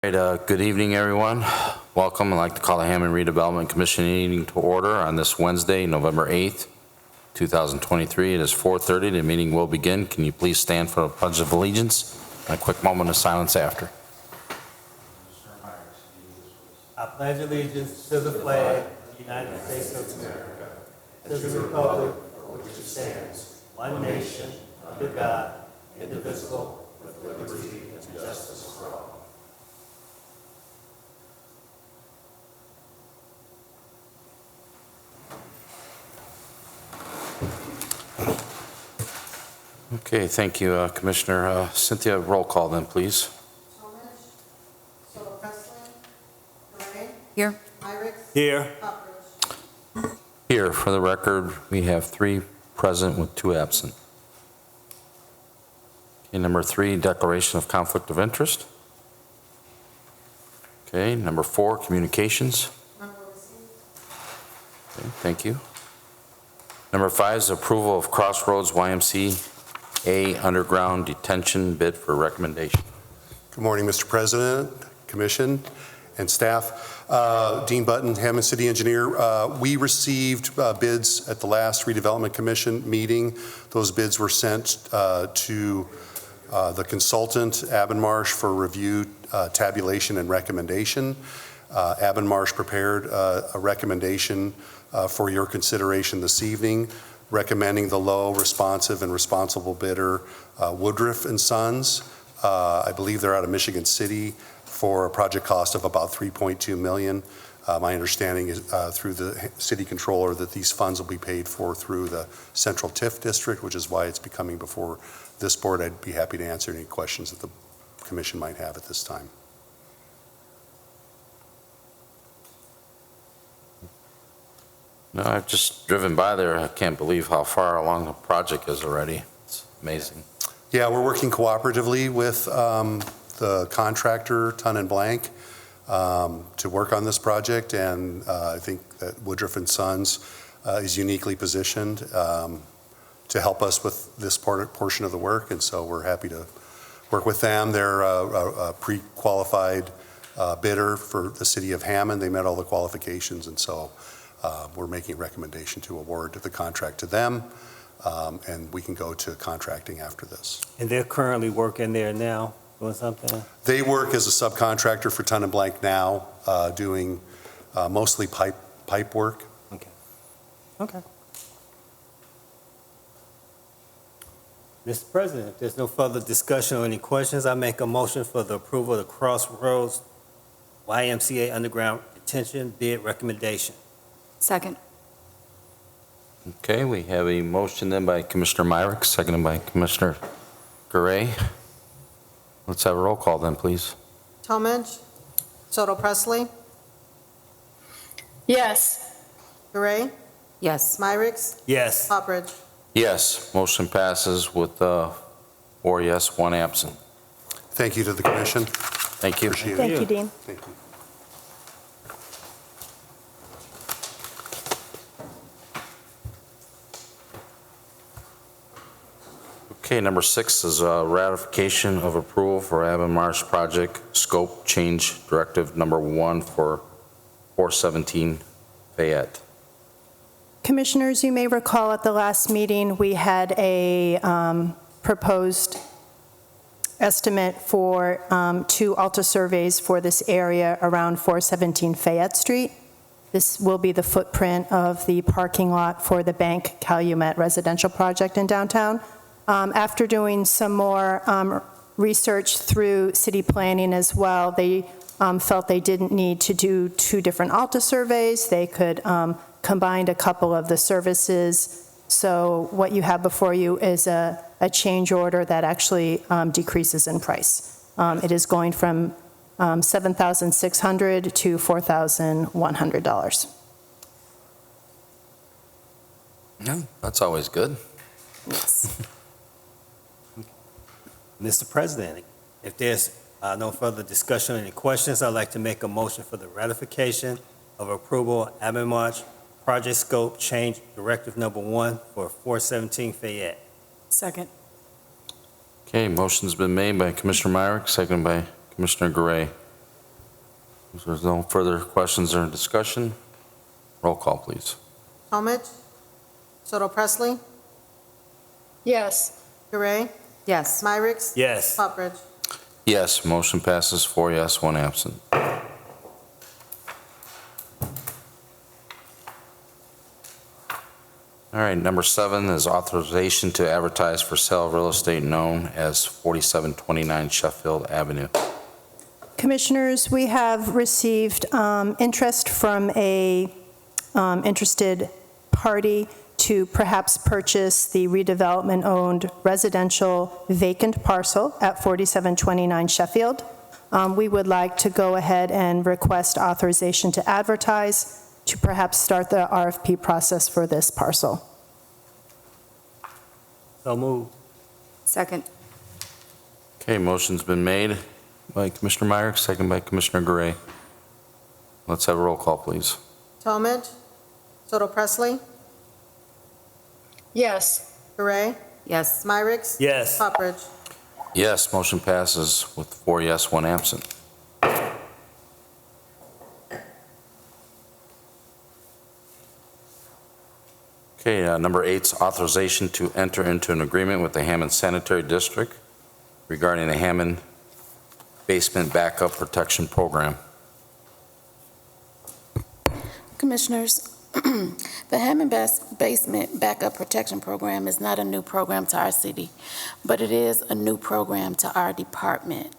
All right, good evening, everyone. Welcome. I'd like to call the Hammond Redevelopment Commission meeting to order on this Wednesday, November 8th, 2023. It is 4:30. The meeting will begin. Can you please stand for the Pledge of Allegiance? And a quick moment of silence after. I pledge allegiance to the flag of the United States of America, to the republic for which it stands, one nation, under God, indivisible, with liberty and justice for all. Okay, thank you, Commissioner. Cynthia, roll call then, please. Here. Here. Here, for the record, we have 3 present with 2 absent. Okay, number 3, declaration of conflict of interest. Okay, number 4, communications. Okay, thank you. Number 5 is approval of Crossroads YMCA underground detention bid for recommendation. Good morning, Mr. President, Commission, and staff. Dean Button, Hammond City Engineer. We received bids at the last Redevelopment Commission meeting. Those bids were sent to the consultant, Abbenmarsh, for review, tabulation, and recommendation. Abbenmarsh prepared a recommendation for your consideration this evening, recommending the low, responsive, and responsible bidder, Woodruff and Sons. I believe they're out of Michigan City, for a project cost of about $3.2 million. My understanding is through the city controller that these funds will be paid for through the Central TIF district, which is why it's becoming before this board. I'd be happy to answer any questions that the commission might have at this time. No, I've just driven by there. I can't believe how far along the project is already. It's amazing. Yeah, we're working cooperatively with the contractor, Ton and Blank, to work on this project, and I think that Woodruff and Sons is uniquely positioned to help us with this portion of the work, and so we're happy to work with them. They're a pre-qualified bidder for the city of Hammond. They met all the qualifications, and so we're making a recommendation to award the contract to them, and we can go to contracting after this. And they're currently working there now, doing something? They work as a subcontractor for Ton and Blank now, doing mostly pipe work. Okay. Mr. President, if there's no further discussion or any questions, I make a motion for the approval of the Crossroads YMCA underground detention bid recommendation. Second. Okay, we have a motion then by Commissioner Myrick, seconded by Commissioner Garay. Let's have a roll call then, please. Talmadge, Soto Presley, Yes. Gray, Yes. Myricks, Yes. Hopperidge. Yes, motion passes with 4 yes, 1 absent. Thank you to the commission. Thank you. Appreciate it. Thank you, Dean. Thank you. Okay, number 6 is ratification of approval for Abbenmarsh project scope change directive number 1 for 417 Fayette. Commissioners, you may recall at the last meeting, we had a proposed estimate for 2 ALTA surveys for this area around 417 Fayette Street. This will be the footprint of the parking lot for the Bank Calumet residential project in downtown. After doing some more research through city planning as well, they felt they didn't need to do 2 different ALTA surveys. They could combine a couple of the services. So what you have before you is a change order that actually decreases in price. It is going from $7,600 to $4,100. Yeah, that's always good. Yes. Mr. President, if there's no further discussion or any questions, I'd like to make a motion for the ratification of approval Abbenmarsh project scope change directive number 1 for 417 Fayette. Second. Okay, motion's been made by Commissioner Myrick, seconded by Commissioner Garay. If there's no further questions or discussion, roll call, please. Talmadge. Soto Presley. Yes. Gray. Yes. Myrick. Yes. Buckridge. Yes, motion passes 4 yes, 1 absent. All right, number 7 is authorization to advertise for sale of real estate known as 4729 Sheffield Avenue. Commissioners, we have received interest from a interested party to perhaps purchase the redevelopment-owned residential vacant parcel at 4729 Sheffield. We would like to go ahead and request authorization to advertise to perhaps start the RFP process for this parcel. So moved. Second. Okay, motion's been made by Commissioner Myrick, second by Commissioner Gray. Let's have a roll call, please. Talmadge. Soto Presley. Yes. Gray. Yes. Myrick. Yes. Buckridge. Yes, motion passes with 4 yes, 1 absent. Okay, number 8's authorization to enter into an agreement with the Hammond Sanitary District regarding the Hammond Basement Backup Protection Program. Commissioners, the Hammond Basement Backup Protection Program is not a new program to our city, but it is a new program to our department.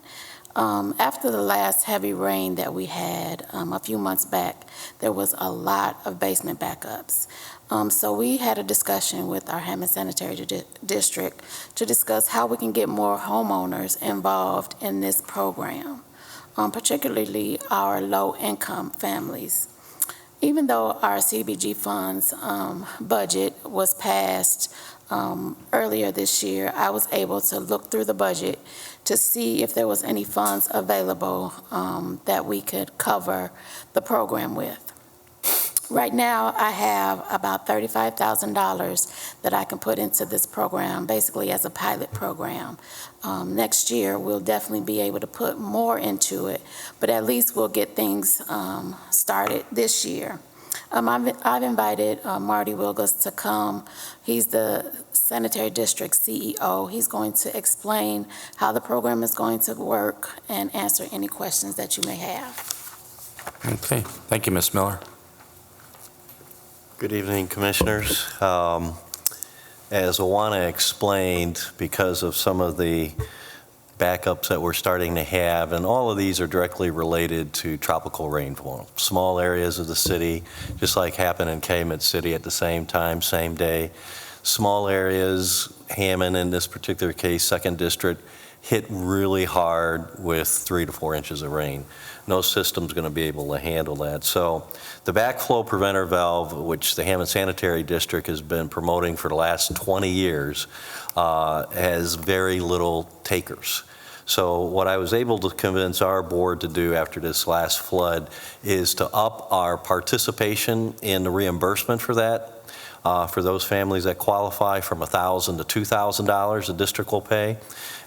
After the last heavy rain that we had a few months back, there was a lot of basement backups. So we had a discussion with our Hammond Sanitary District to discuss how we can get more homeowners involved in this program, particularly our low-income families. Even though our CBG funds budget was passed earlier this year, I was able to look through the budget to see if there was any funds available that we could cover the program with. Right now, I have about $35,000 that I can put into this program, basically as a pilot program. Next year, we'll definitely be able to put more into it, but at least we'll get things started this year. I've invited Marty Wilgus to come. He's the Sanitary District CEO. He's going to explain how the program is going to work and answer any questions that you may have. Okay, thank you, Ms. Miller. Good evening, Commissioners. As Awana explained, because of some of the backups that we're starting to have, and all of these are directly related to tropical rainfall. Small areas of the city, just like happened in Calumet City at the same time, same day. Small areas, Hammond in this particular case, 2nd District, hit really hard with 3 to 4 inches of rain. No system's going to be able to handle that. So the backflow preventer valve, which the Hammond Sanitary District has been promoting for the last 20 years, has very little takers. So what I was able to convince our board to do after this last flood is to up our participation in the reimbursement for that. For those families that qualify, from $1,000 to $2,000 the district will pay.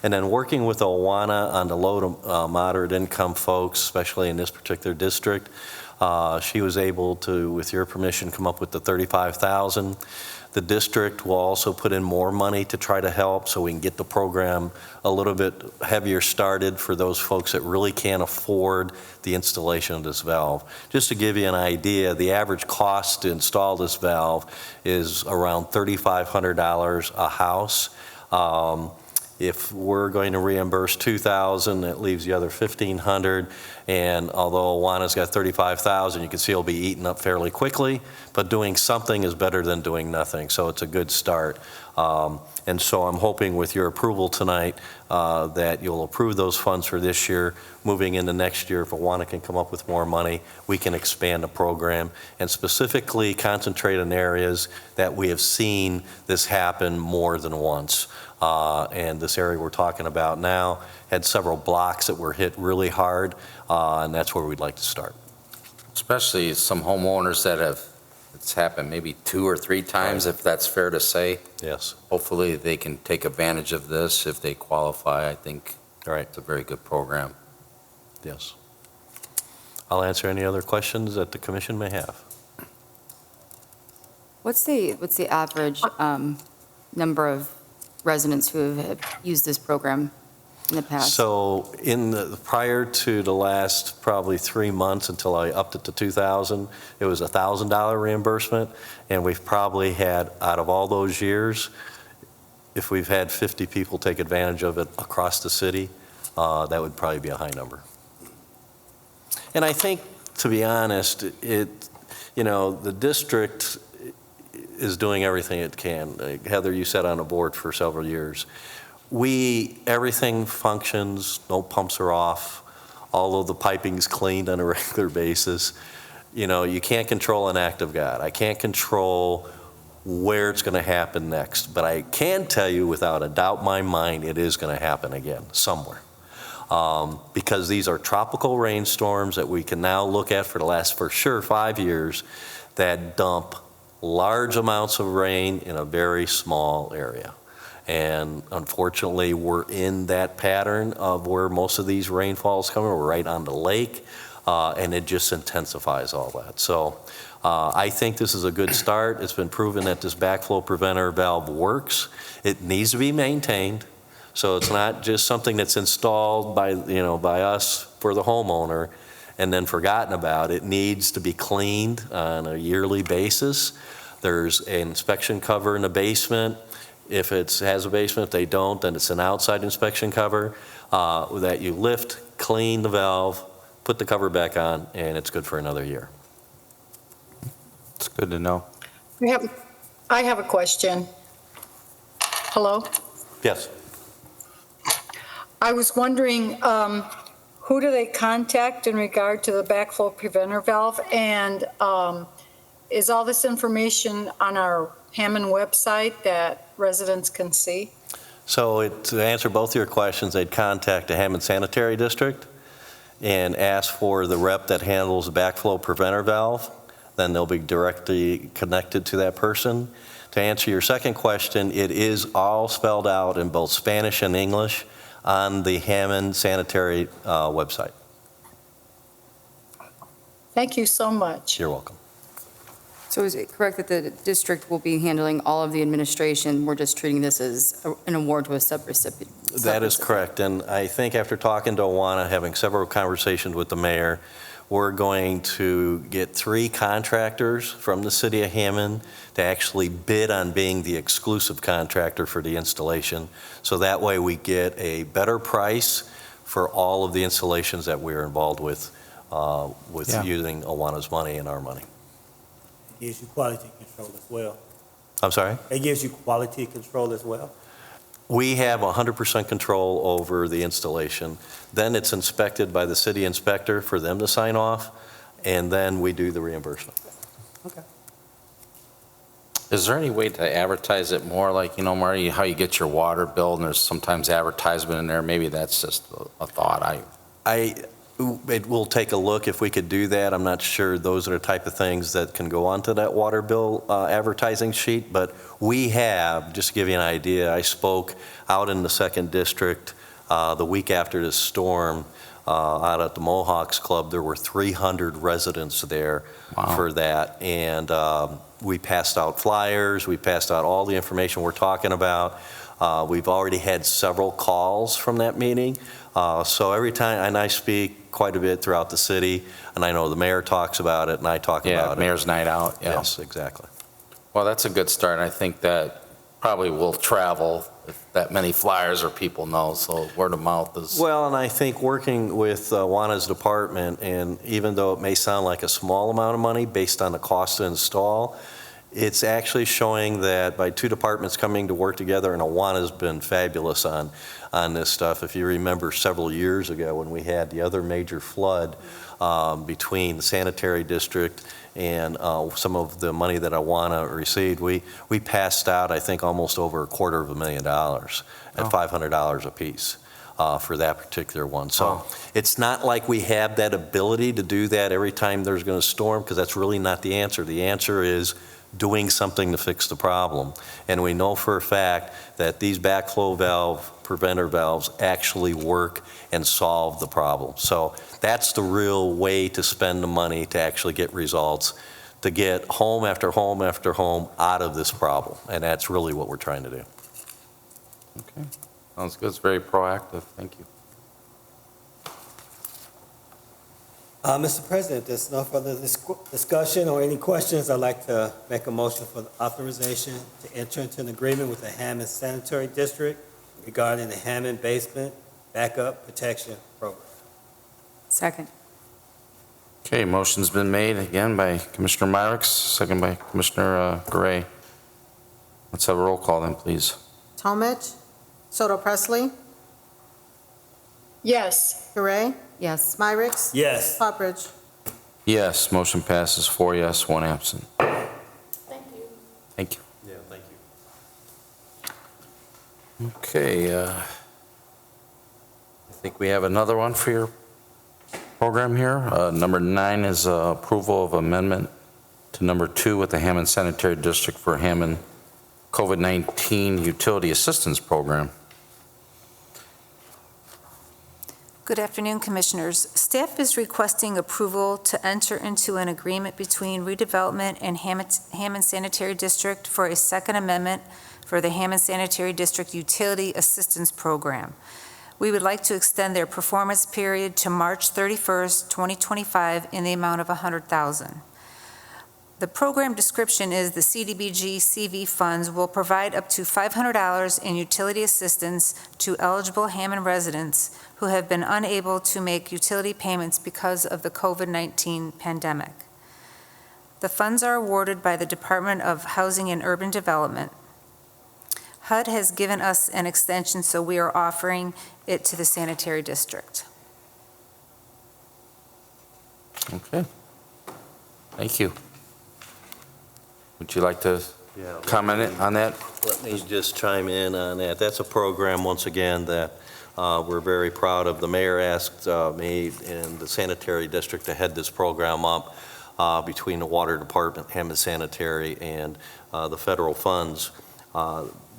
And then working with Awana on the low to moderate income folks, especially in this particular district, she was able to, with your permission, come up with the $35,000. The district will also put in more money to try to help so we can get the program a little bit heavier started for those folks that really can't afford the installation of this valve. Just to give you an idea, the average cost to install this valve is around $3,500 a house. If we're going to reimburse $2,000, that leaves the other $1,500. And although Awana's got $35,000, you can see it'll be eaten up fairly quickly. But doing something is better than doing nothing, so it's a good start. And so I'm hoping with your approval tonight that you'll approve those funds for this year. Moving into next year, if Awana can come up with more money, we can expand the program and specifically concentrate on areas that we have seen this happen more than once. And this area we're talking about now had several blocks that were hit really hard, and that's where we'd like to start. Especially some homeowners that have, it's happened maybe 2 or 3 times, if that's fair to say. Yes. Hopefully they can take advantage of this if they qualify. I think Right. it's a very good program. Yes. I'll answer any other questions that the commission may have. What's the average number of residents who have used this program in the past? So prior to the last probably 3 months until I upped it to 2,000, it was a $1,000 reimbursement. And we've probably had, out of all those years, if we've had 50 people take advantage of it across the city, that would probably be a high number. And I think, to be honest, the district is doing everything it can. Like Heather, you sat on a board for several years. Everything functions, no pumps are off, all of the piping's cleaned on a regular basis. You can't control an act of God. I can't control where it's going to happen next, but I can tell you without a doubt in my mind it is going to happen again somewhere. Because these are tropical rainstorms that we can now look at for sure 5 years that dump large amounts of rain in a very small area. And unfortunately, we're in that pattern of where most of these rainfalls come. We're right on the lake, and it just intensifies all that. So I think this is a good start. It's been proven that this backflow preventer valve works. It needs to be maintained. So it's not just something that's installed by us for the homeowner and then forgotten about. It needs to be cleaned on a yearly basis. There's an inspection cover in the basement. If it has a basement, if they don't, then it's an outside inspection cover that you lift, clean the valve, put the cover back on, and it's good for another year. It's good to know. I have a question. Hello? Yes. I was wondering, who do they contact in regard to the backflow preventer valve? And is all this information on our Hammond website that residents can see? So to answer both your questions, they'd contact the Hammond Sanitary District and ask for the rep that handles the backflow preventer valve. Then they'll be directly connected to that person. To answer your second question, it is all spelled out in both Spanish and English on the Hammond Sanitary website. Thank you so much. You're welcome. So is it correct that the district will be handling all of the administration? We're just treating this as an award to a subrecipient? That is correct. And I think after talking to Awana, having several conversations with the mayor, we're going to get 3 contractors from the city of Hammond to actually bid on being the exclusive contractor for the installation. So that way we get a better price for all of the installations that we're involved with using Awana's money and our money. It gives you quality control as well. I'm sorry? It gives you quality control as well. We have 100% control over the installation. Then it's inspected by the city inspector for them to sign off, and then we do the reimbursement. Okay. Is there any way to advertise it more, like, Marty, how you get your water bill, and there's sometimes advertisement in there? Maybe that's just a thought. We'll take a look if we could do that. I'm not sure those are the type of things that can go onto that water bill advertising sheet, but we have, just to give you an idea, I spoke out in the 2nd District the week after this storm out at the Mohawks Club. There were 300 residents there for that, and we passed out flyers. We passed out all the information we're talking about. We've already had several calls from that meeting. So every time, and I speak quite a bit throughout the city, and I know the mayor talks about it, and I talk about it. Yeah, Mayor's Night Out. Yeah. Yes, exactly. Well, that's a good start. I think that probably will travel if that many flyers or people know, so word of mouth is... Well, and I think working with Wana's department, and even though it may sound like a small amount of money based on the cost to install, it's actually showing that by 2 departments coming to work together, and Awana's been fabulous on this stuff. If you remember several years ago when we had the other major flood between the sanitary district and some of the money that Awana received, we passed out, I think, almost over $250,000 at $500 a piece for that particular one. So it's not like we have that ability to do that every time there's going to storm, because that's really not the answer. The answer is doing something to fix the problem. And we know for a fact that these backflow valve, preventer valves actually work and solve the problem. So that's the real way to spend the money to actually get results, to get home after home after home out of this problem. And that's really what we're trying to do. Okay, sounds good. It's very proactive. Thank you. Mr. President, there's no further discussion or any questions. I'd like to make a motion for the authorization to enter into an agreement with the Hammond Sanitary District regarding the Hammond Basement Backup Protection Program. Second. Okay, motion's been made again by Commissioner Myrick, second by Commissioner Gray. Let's have a roll call then, please. Talmadge, Soto Presley, Yes. Gray, Yes. Myrick, Yes. Buckridge. Yes, motion passes 4 yes, 1 absent. Thank you. Thank you. Yeah, thank you. Okay, I think we have another one for your program here. Number 9 is approval of amendment to number 2 with the Hammond Sanitary District for Hammond COVID-19 Utility Assistance Program. Good afternoon, Commissioners. Staff is requesting approval to enter into an agreement between Redevelopment and Hammond Sanitary District for a second amendment for the Hammond Sanitary District Utility Assistance Program. We would like to extend their performance period to March 31st, 2025 in the amount of $100,000. The program description is the CDBG CV funds will provide up to $500 in utility assistance to eligible Hammond residents who have been unable to make utility payments because of the COVID-19 pandemic. The funds are awarded by the Department of Housing and Urban Development. HUD has given us an extension, so we are offering it to the sanitary district. Okay. Thank you. Would you like to Yeah. comment on that? Let me just chime in on that. That's a program, once again, that we're very proud of. The mayor asked me and the sanitary district to head this program up between the water department, Hammond Sanitary, and the federal funds.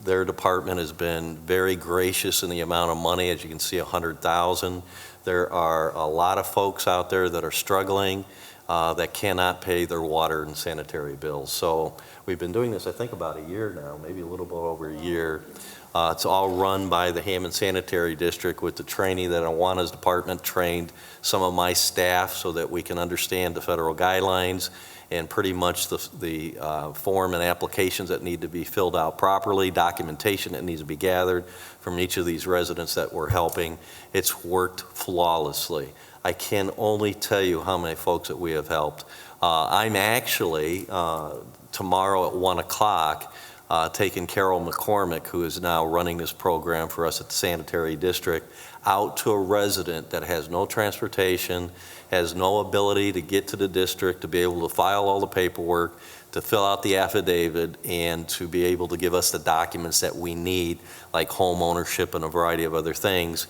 Their department has been very gracious in the amount of money. As you can see, $100,000. There are a lot of folks out there that are struggling that cannot pay their water and sanitary bills. So we've been doing this, I think, about a year now, maybe a little bit over a year. It's all run by the Hammond Sanitary District with the training that Awana's department trained some of my staff so that we can understand the federal guidelines and pretty much the form and applications that need to be filled out properly, documentation that needs to be gathered from each of these residents that we're helping. It's worked flawlessly. I can only tell you how many folks that we have helped. I'm actually, tomorrow at 1 o'clock, taking Carol McCormick, who is now running this program for us at the Sanitary District, out to a resident that has no transportation, has no ability to get to the district, to be able to file all the paperwork, to fill out the affidavit, and to be able to give us the documents that we need, like home ownership and a variety of other things.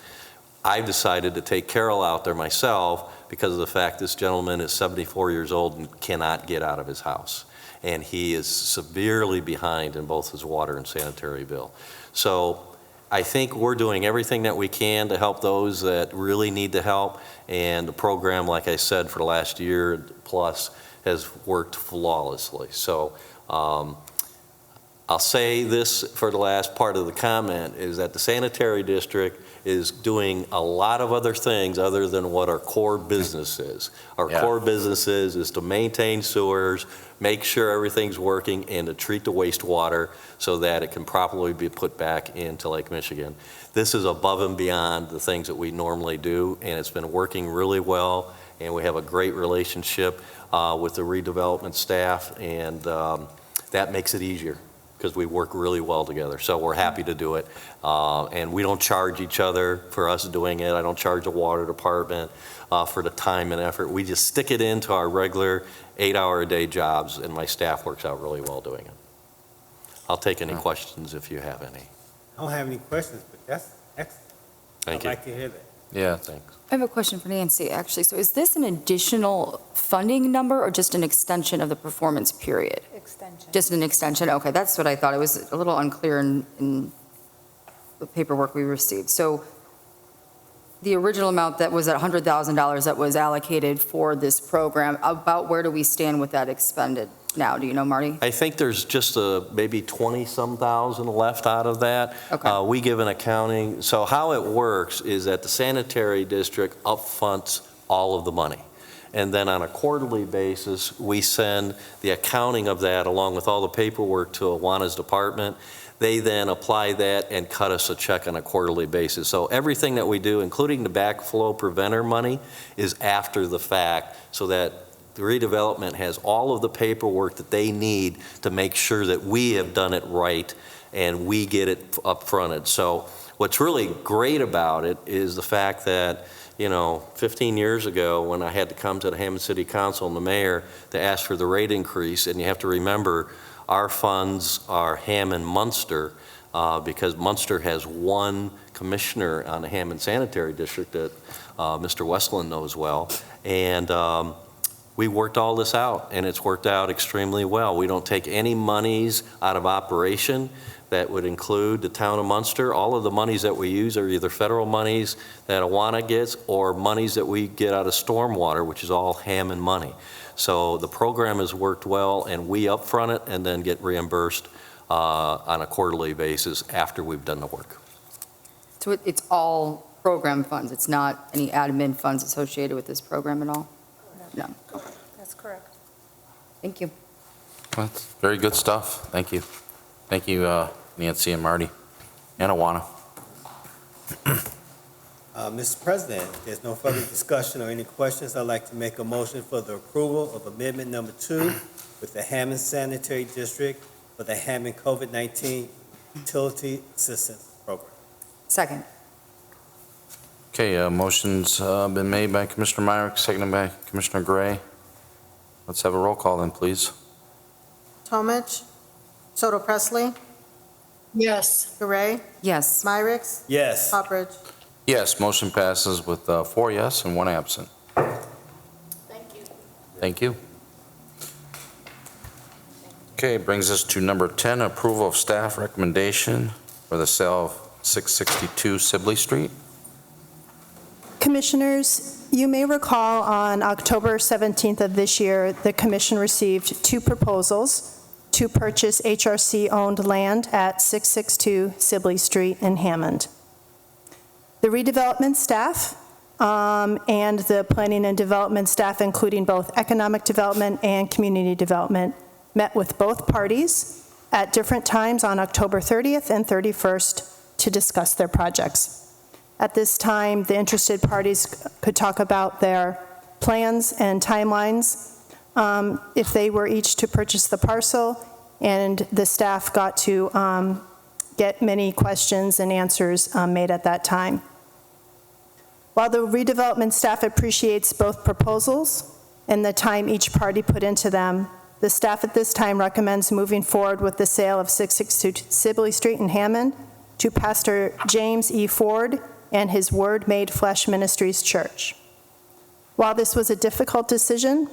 I've decided to take Carol out there myself because of the fact this gentleman is 74 years old and cannot get out of his house. And he is severely behind in both his water and sanitary bill. So I think we're doing everything that we can to help those that really need the help. And the program, like I said, for the last year plus has worked flawlessly. So I'll say this for the last part of the comment is that the sanitary district is doing a lot of other things other than what our core business is. Our core business is to maintain sewers, make sure everything's working, and to treat the wastewater so that it can properly be put back into Lake Michigan. This is above and beyond the things that we normally do, and it's been working really well, and we have a great relationship with the redevelopment staff, and that makes it easier, because we work really well together. So we're happy to do it. And we don't charge each other for us doing it. I don't charge the water department for the time and effort. We just stick it into our regular 8-hour-a-day jobs, and my staff works out really well doing it. I'll take any questions if you have any. I don't have any questions, but that's excellent. Thank you. I'd like to hear that. Yeah, thanks. I have a question for Nancy, actually. So is this an additional funding number or just an extension of the performance period? Extension. Just an extension, okay, that's what I thought. It was a little unclear in the paperwork we received. So the original amount that was at $100,000 that was allocated for this program, about where do we stand with that expended now? Do you know, Marty? I think there's just maybe 20-some thousand left out of that. Okay. We give an accounting, so how it works is that the sanitary district upfronts all of the money. And then on a quarterly basis, we send the accounting of that along with all the paperwork to Awana's department. They then apply that and cut us a check on a quarterly basis. So everything that we do, including the backflow preventer money, is after the fact, so that the redevelopment has all of the paperwork that they need to make sure that we have done it right and we get it upfronted. So what's really great about it is the fact that, 15 years ago when I had to come to the Hammond City Council and the mayor to ask for the rate increase, and you have to remember, our funds are Hammond-Munster, because Munster has one commissioner on the Hammond Sanitary District that Mr. Westland knows well. And we worked all this out, and it's worked out extremely well. We don't take any monies out of operation. That would include the town of Munster. All of the monies that we use are either federal monies that Awana gets or monies that we get out of stormwater, which is all Hammond money. So the program has worked well, and we upfront it and then get reimbursed on a quarterly basis after we've done the work. So it's all program funds? It's not any admin funds associated with this program at all? No. Okay. That's correct. Thank you. Well, that's very good stuff. Thank you. Thank you, Nancy and Marty, and Awana. Mr. President, if there's no further discussion or any questions, I'd like to make a motion for the approval of amendment number 2 with the Hammond Sanitary District for the Hammond COVID-19 Utility Assistance Program. Second. Okay, motion's been made by Commissioner Myrick, seconded by Commissioner Gray. Let's have a roll call then, please. Tomich, Soto Presley, Yes. Gray, Yes. Myrick, Yes. Poppridge. Yes, motion passes with 4 yes and 1 absent. Thank you. Thank you. Okay, brings us to number 10, approval of staff recommendation for the sale of 662 Sibley Street. Commissioners, you may recall on October 17th of this year, the commission received 2 proposals to purchase HRC-owned land at 662 Sibley Street in Hammond. The redevelopment staff and the planning and development staff, including both economic development and community development, met with both parties at different times on October 30th and 31st to discuss their projects. At this time, the interested parties could talk about their plans and timelines if they were each to purchase the parcel, and the staff got to get many questions and answers made at that time. While the redevelopment staff appreciates both proposals and the time each party put into them, the staff at this time recommends moving forward with the sale of 662 Sibley Street in Hammond to Pastor James E. Ford and his Word Made Flesh Ministries Church. While this was a difficult decision,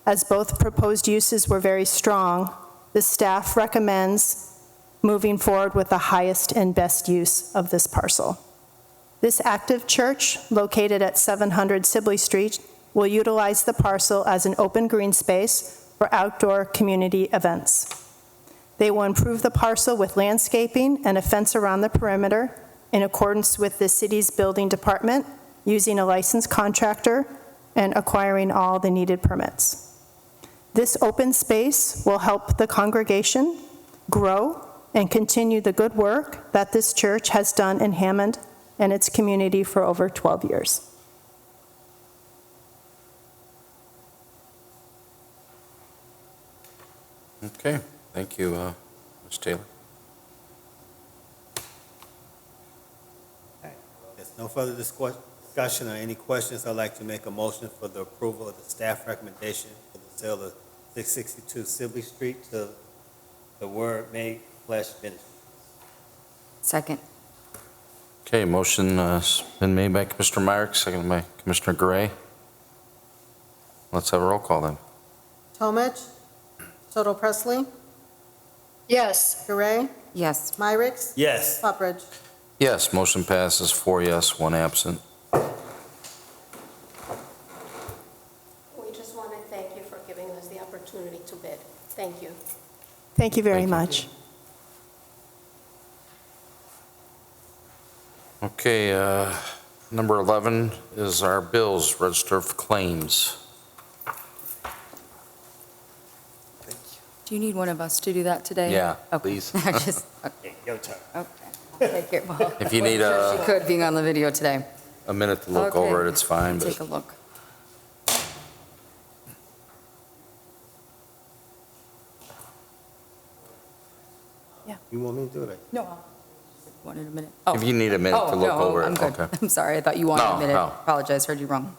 as both proposed uses were very strong, the staff recommends moving forward with the highest and best use of this parcel. This active church, located at 700 Sibley Street, will utilize the parcel as an open green space for outdoor community events. They will improve the parcel with landscaping and a fence around the perimeter in accordance with the city's building department, using a licensed contractor and acquiring all the needed permits. This open space will help the congregation grow and continue the good work that this church has done in Hammond and its community for over 12 years. Okay, thank you, Ms. Taylor. There's no further discussion or any questions. I'd like to make a motion for the approval of the staff recommendation for the sale of 662 Sibley Street to the Word Made Flesh Ministries. Second. Okay, motion has been made by Commissioner Myrick, seconded by Commissioner Gray. Let's have a roll call then. Tomich, Soto Presley, Yes. Gray, Yes. Myrick, Yes. Pupbridge. Yes, motion passes 4 yes, 1 absent. We just want to thank you for giving us the opportunity to bid. Thank you. Thank you very Thank you. much. Okay, number 11 is our bills, register of claims. Do you need one of us to do that today? Yeah, Okay. please. I just, Okay, your turn. okay. I'll take it. Well, If you need she could, being on the video today. a minute to look Okay. over it, it's fine, but Take a look. You want me to do that? No. Wanted a minute. Oh. if you need a minute to Oh, look no, over I'm it, good. okay. I'm sorry, I thought you wanted No, a minute. no. Apologize, heard you wrong.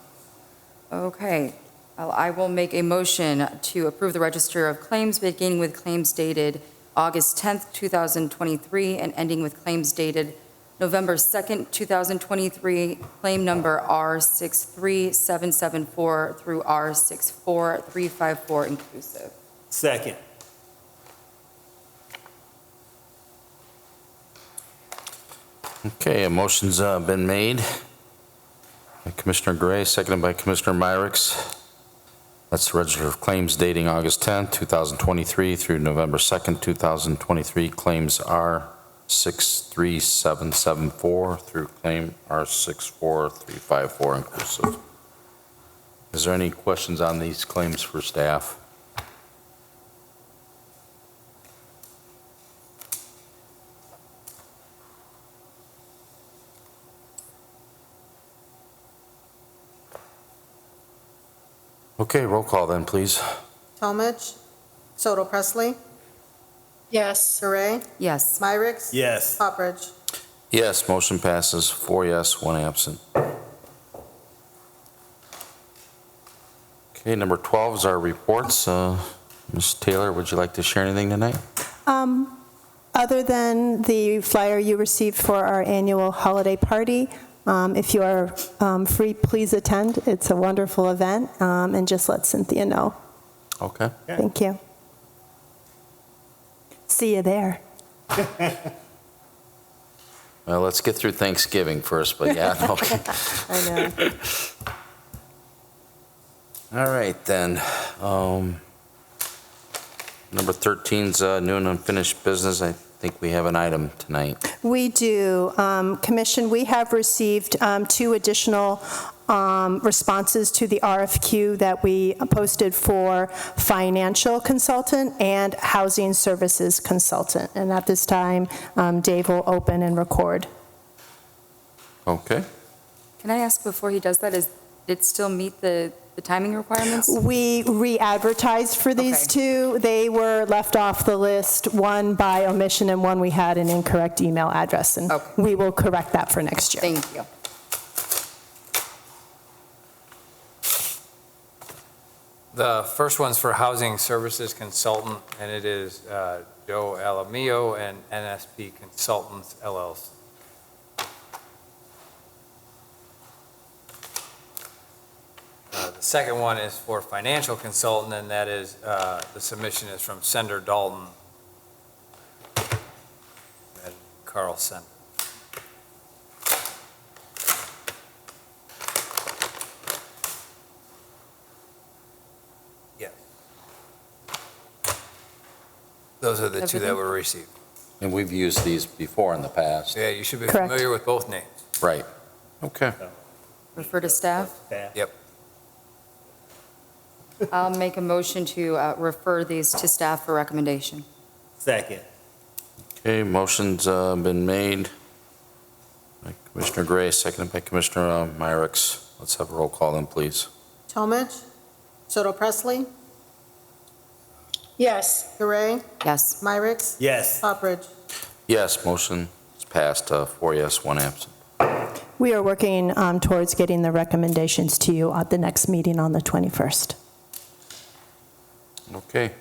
Okay, I will make a motion to approve the register of claims, beginning with claims dated August 10th, 2023, and ending with claims dated November 2nd, 2023, claim number R63774 through R64354 inclusive. Second. Okay, a motion's been made by Commissioner Gray, seconded by Commissioner Myrick. That's the register of claims dating August 10th, 2023 through November 2nd, 2023. Claims R63774 through claim R64354 inclusive. Is there any questions on these claims for staff? Okay, roll call then, please. Tomich, Soto Presley, Yes. Gray, Yes. Myrick, Yes. Pupbridge. Yes, motion passes 4 yes, 1 absent. Okay, number 12 is our reports. Ms. Taylor, would you like to share anything tonight? Other than the flyer you received for our annual holiday party, if you are free, please attend. It's a wonderful event, and just let Cynthia know. Okay. Thank you. See you there. Well, let's get through Thanksgiving first, but yeah, okay. I know. All right, then. Number 13's new and unfinished business. I think we have an item tonight. We do. Commission, we have received 2 additional responses to the RFQ that we posted for financial consultant and housing services consultant. And at this time, Dave will open and record. Okay. Can I ask before he does that, did it still meet the timing requirements? We re-advertised for these Okay. 2. They were left off the list, one by omission and one we had an incorrect email address. And Okay. we will correct that for next year. Thank you. The first one's for Housing Services Consultant, and it is Joe Alamillo and NSP Consultants, LLC. The second one is for Financial Consultant, and that is, the submission is from Sender Dalton and Carl Sender. Yes. Those are the two that Everything? were received. And we've used these before in the past. Yeah, you should be Correct. familiar with both names. Right. Okay. Refer to staff. Staff. Yep. I'll make a motion to refer these to staff for recommendation. Second. Okay, motion's been made by Commissioner Gray, seconded by Commissioner Myrick. Let's have a roll call then, please. Tomich, Soto Presley, Yes. Gray, Yes. Myrick, Yes. Pupbridge. Yes, motion is passed 4 yes, 1 absent. We are working towards getting the recommendations to you at the next meeting on the 21st. Okay.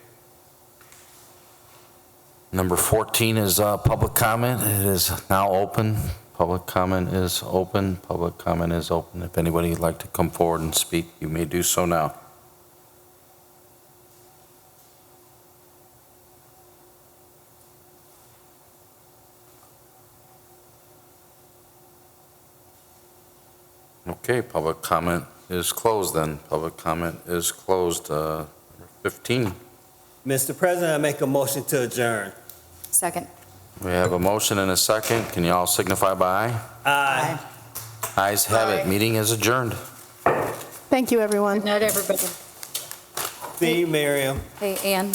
Number 14 is public comment. It is now open. Public comment is open. Public comment is open. If anybody would like to come forward and speak, you may do so now. Okay, public comment is closed then. Public comment is closed. 15. Mr. President, I make a motion to adjourn. Second. We have a motion and a second. Can you all signify by aye? Aye. Ayes have it. Meeting is adjourned. Thank you, everyone. Good night, everybody. See you, Miriam. Hey, Ann?